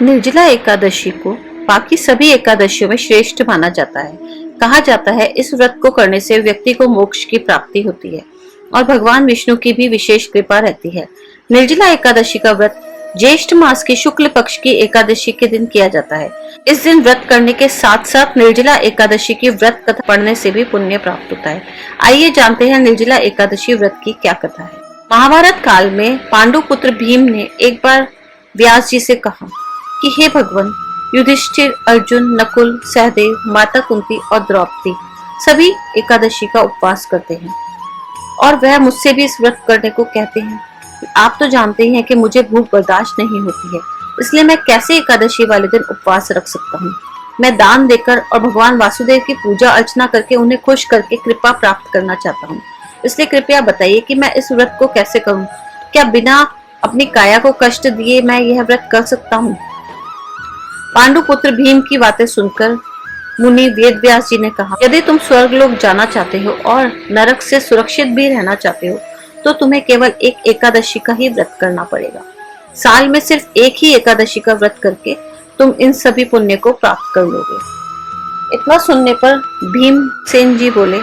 निर्जला एकादशी को बाकी सभी एकादशियों में श्रेष्ठ माना जाता है। कहा जाता है इस व्रत को करने से व्यक्ति को मोक्ष की प्राप्ति होती है और भगवान विष्णु की भी विशेष कृपा रहती है। निर्जला एकादशी का व्रत ज्येष्ठ मास की शुक्ल पक्ष की एकादशी के दिन किया जाता है। इस दिन व्रत करने के साथ साथ निर्जला एकादशी की व्रत कथा पढ़ने से भी पुण्य प्राप्त होता है। आइए जानते हैं निर्जला एकादशी व्रत की क्या कथा है। महाभारत काल में पांडु पुत्र भीम ने एक बार व्यास जी से कहा कि हे भगवान, युधिष्ठिर, अर्जुन, नकुल, सहदेव, माता कुंती और द्रौपदी सभी एकादशी का उपवास करते हैं और वह मुझसे भी इस व्रत करने को कहते हैं। आप तो जानते ही हैं कि मुझे भूख बर्दाश्त नहीं होती है, इसलिए मैं कैसे एकादशी वाले दिन उपवास रख सकता हूँ। मैं दान देकर और भगवान वासुदेव की पूजा अर्चना करके उन्हें खुश करके कृपा प्राप्त करना चाहता हूँ। इसलिए कृपया बताइए कि मैं इस व्रत को कैसे करूँ। क्या बिना अपनी काया को कष्ट दिए मैं यह व्रत कर सकता हूँ? पांडु पुत्र भीम की बातें सुनकर मुनि वेदव्यास जी ने कहा, यदि तुम स्वर्ग लोक जाना चाहते हो और नरक से सुरक्षित भी रहना चाहते हो तो तुम्हें केवल एक एकादशी का ही व्रत करना पड़ेगा। साल में सिर्फ एक ही एकादशी का व्रत करके तुम इन सभी पुण्य को प्राप्त कर लोगे। इतना सुनने पर भीमसेन जी बोले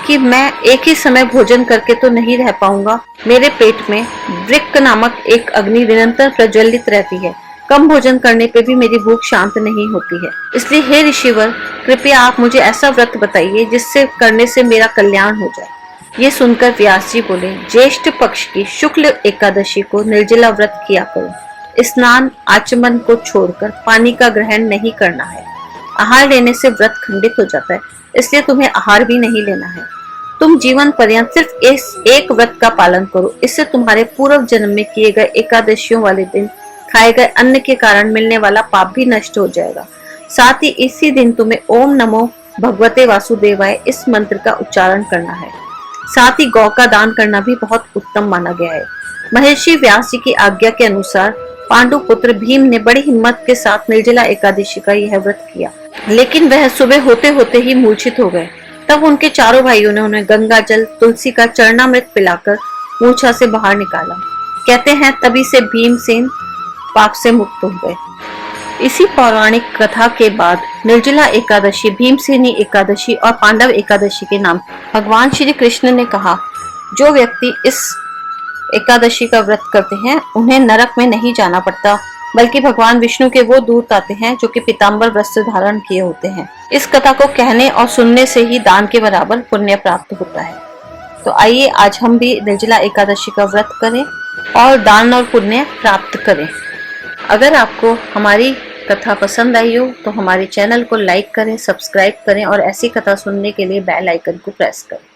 कि मैं एक ही समय भोजन करके तो नहीं रह पाऊंगा। मेरे पेट में वृक्क नामक एक अग्नि निरंतर प्रज्वलित रहती है। कम भोजन करने पे भी मेरी भूख शांत नहीं होती है। इसलिए हे ऋषिवर, कृपया आप मुझे ऐसा व्रत बताइए जिससे करने से मेरा कल्याण हो जाए। ये सुनकर व्यास जी बोले, ज्येष्ठ पक्ष की शुक्ल एकादशी को निर्जला व्रत किया करो। स्नान आचमन को छोड़कर पानी का ग्रहण नहीं करना है। आहार लेने से व्रत खंडित हो जाता है, इसलिए तुम्हें आहार भी नहीं लेना है। तुम जीवन पर्यंत सिर्फ इस एक व्रत का पालन करो। इससे तुम्हारे पूर्व जन्म में किए गए एकादशियों वाले दिन खाए गए अन्न के कारण मिलने वाला पाप भी नष्ट हो जाएगा। साथ ही इसी दिन तुम्हें ओम नमो भगवते वासुदेवाय इस मंत्र का उच्चारण करना है। साथ ही गौ का दान करना भी बहुत उत्तम माना गया है। महर्षि व्यास जी की आज्ञा के अनुसार पांडु पुत्र भीम ने बड़ी हिम्मत के साथ निर्जला एकादशी का यह व्रत किया, लेकिन वह सुबह होते होते ही मूर्छित हो गए। तब उनके चारों भाइयों ने उन्हें गंगा जल तुलसी का चरणामृत पिलाकर मूर्छा से बाहर निकाला। कहते हैं तभी से भीमसेन पाप से मुक्त हो गए। इसी पौराणिक कथा के बाद निर्जला एकादशी, भीमसेनी एकादशी और पांडव एकादशी के नाम भगवान श्री कृष्ण ने कहा, जो व्यक्ति इस एकादशी का व्रत करते हैं उन्हें नरक में नहीं जाना पड़ता, बल्कि भगवान विष्णु के वो दूत आते हैं जो कि पीतांबर वस्त्र धारण किए होते हैं। इस कथा को कहने और सुनने से ही दान के बराबर पुण्य प्राप्त होता है। तो आइए आज हम भी निर्जला एकादशी का व्रत करें और दान और पुण्य प्राप्त करें। अगर आपको हमारी कथा पसंद आई हो तो हमारे चैनल को लाइक करें, सब्सक्राइब करें और ऐसी कथा सुनने के लिए बेल आइकन को प्रेस करें।